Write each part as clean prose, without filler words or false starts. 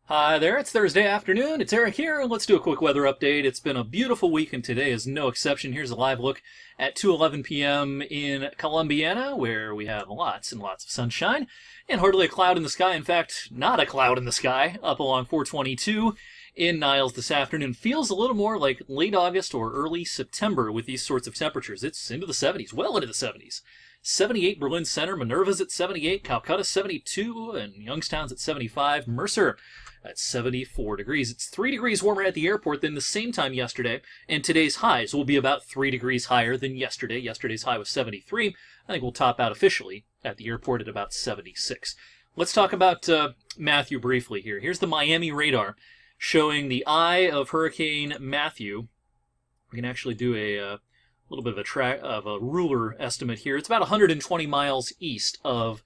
Hi there, it's Thursday afternoon. It's Eric here, and let's do a quick weather update. It's been a beautiful week, and today is no exception. Here's a live look at 2:11 p.m. in Columbiana, where we have lots and lots of sunshine, and hardly a cloud in the sky. In fact, not a cloud in the sky, up along 422 in Niles this afternoon. Feels a little more like late August or early September with these sorts of temperatures. It's into the 70s, well into the 70s. 78 Berlin Center, Minerva's at 78, Calcutta 72, and Youngstown's at 75. Mercer at 74 degrees. It's 3 degrees warmer at the airport than the same time yesterday, and today's highs will be about 3 degrees higher than yesterday. Yesterday's high was 73. I think we'll top out officially at the airport at about 76. Let's talk about Matthew briefly here. Here's the Miami radar showing the eye of Hurricane Matthew. We can actually do a little bit of a ruler estimate here. It's about 120 miles east of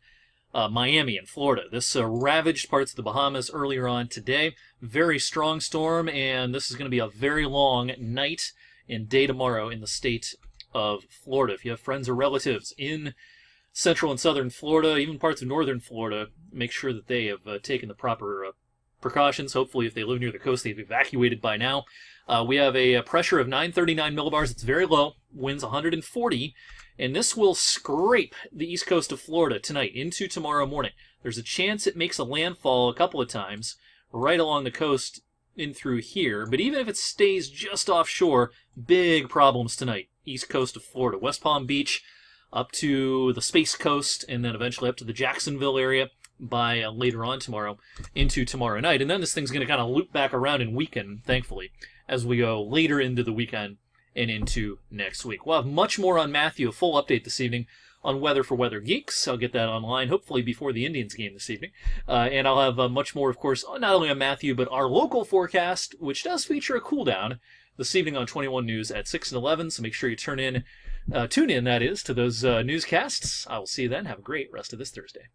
Miami in Florida. This ravaged parts of the Bahamas earlier on today. Very strong storm, and this is going to be a very long night and day tomorrow in the state of Florida. If you have friends or relatives in central and southern Florida, even parts of northern Florida, make sure that they have taken the proper precautions. Hopefully, if they live near the coast, they've evacuated by now. We have a pressure of 939 millibars. It's very low. Winds 140. And this will scrape the east coast of Florida tonight into tomorrow morning. There's a chance it makes a landfall a couple of times right along the coast in through here. But even if it stays just offshore, big problems tonight. East coast of Florida. West Palm Beach up to the Space Coast, and then eventually up to the Jacksonville area by later on tomorrow into tomorrow night. And then this thing's going to kind of loop back around and weaken, thankfully, as we go later into the weekend and into next week. We'll have much more on Matthew, a full update this evening on Weather for Weather Geeks. I'll get that online, hopefully before the Indians game this evening. And I'll have much more, of course, not only on Matthew, but our local forecast, which does feature a cool down this evening on 21 News at 6 and 11. So make sure you tune in, that is, to those newscasts. I will see you then. Have a great rest of this Thursday.